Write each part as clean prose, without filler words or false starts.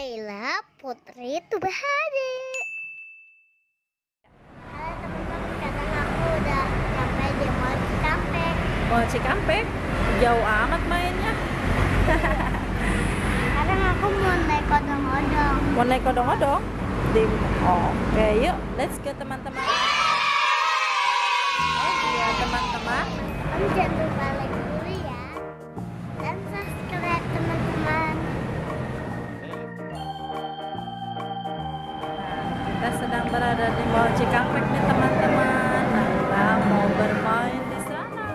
Naila, Putri, itu berada. Halo teman-teman, sekarang aku udah sampai di Mall Cikampek. Mall Cikampek? Jauh amat mainnya. Sekarang aku mau naik odong-odong. Mau naik odong-odong? Oke, yuk, let's go teman-teman. Oh iya teman-teman. Teman-teman jangan lupa like dulu ya. Dan subscribe teman-teman. Kita sedang berada di Mall Cikampek nih teman-teman. Naila mau bermain di sana.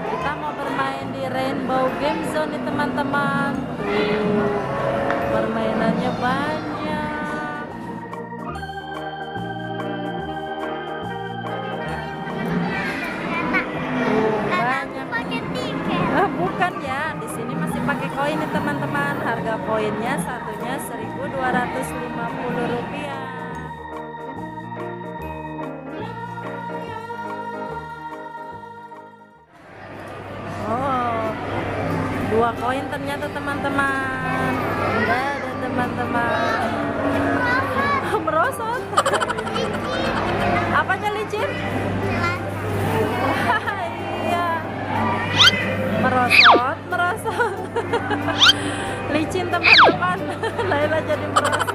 Kita mau bermain di RAINBOW GameZone nih teman-teman. Permainannya banyak. Banyak. Pakai tiket. Bukan ya, di sini masih pakai koin nih teman-teman. Harga koinnya satunya Rp1.250. Oh, 2 koin ternyata teman-teman. Enggak ada teman-teman. Merosot. Apanya licin? Iya. Merosot. Licin teman-teman. Naila jadi merosot.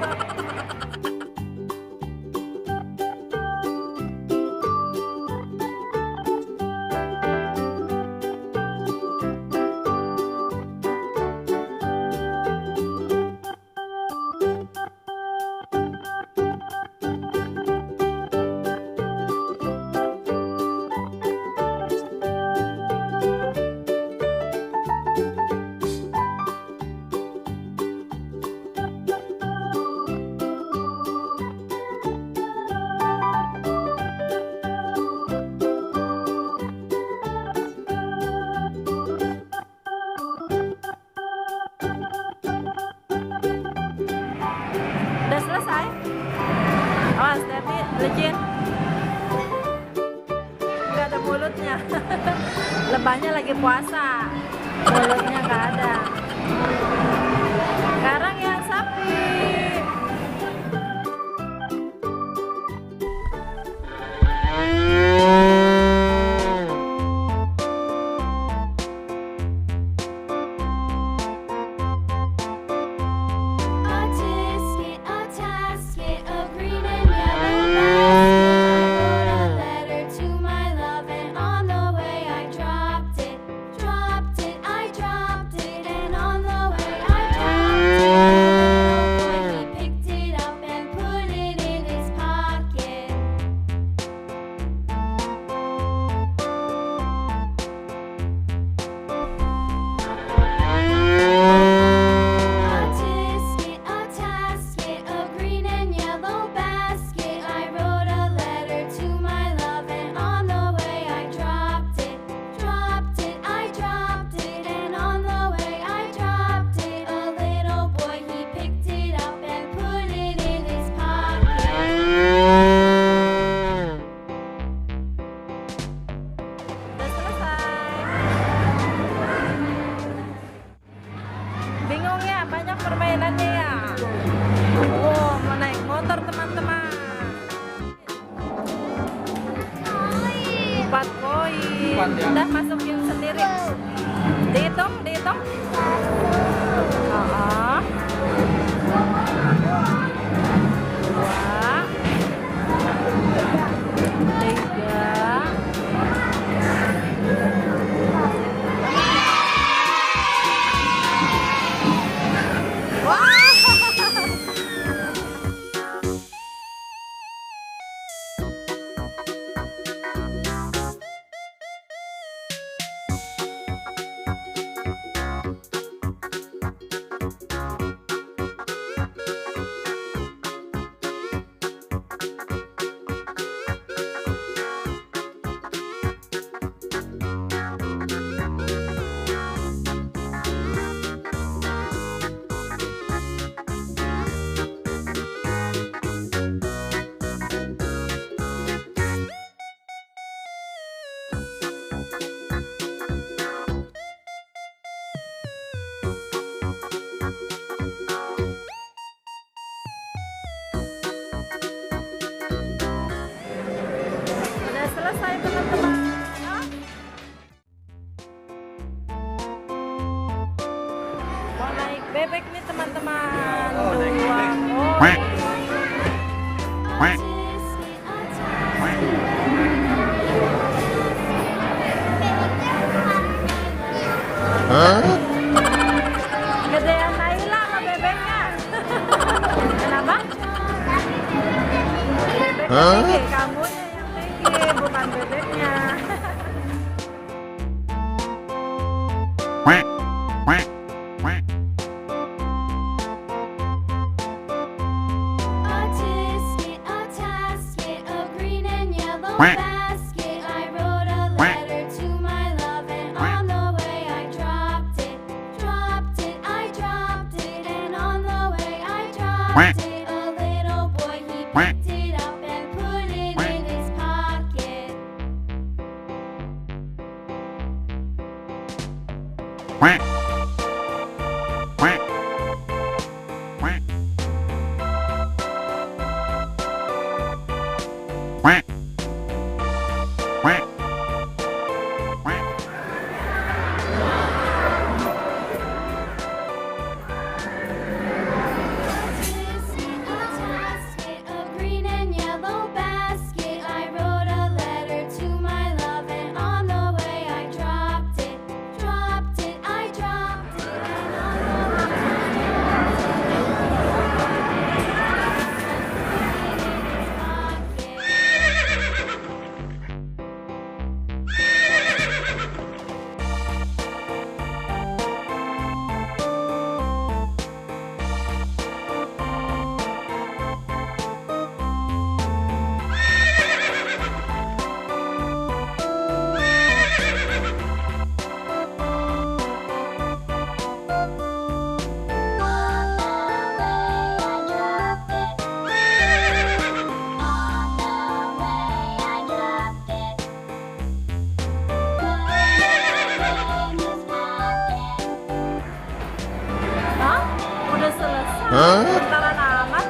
Udah selesai? Awas, tapi licin. Nggak ada mulutnya. Lebahnya lagi puasa. Mulutnya nggak ada. Sekarang yang sapi. Bingung ya, banyak permainannya ya. Oh, mau naik motor teman-teman. 4 koin. Udah masukin sendiri. Dihitung. Oh. 2, 3. bebek nih teman-teman. Dua gedean Naila sama bebeknya. Kenapa? Bebeknya tinggi, kamunya yang tinggi, bukan bebeknya. Basket, I wrote a letter to my love, and on the way I dropped it, I dropped it, and on the way I dropped it. A little boy, he picked it up and put it in his pocket. A green and yellow basket, I wrote a letter to my love, and on the way I dropped it, I dropped it, and on the Hah? Udah selesai? Bentaran amat.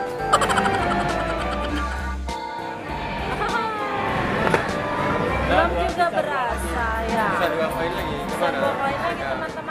Belum juga berasa ya. Bisa dua koin lagi. Bisa dua koin lagi teman-teman.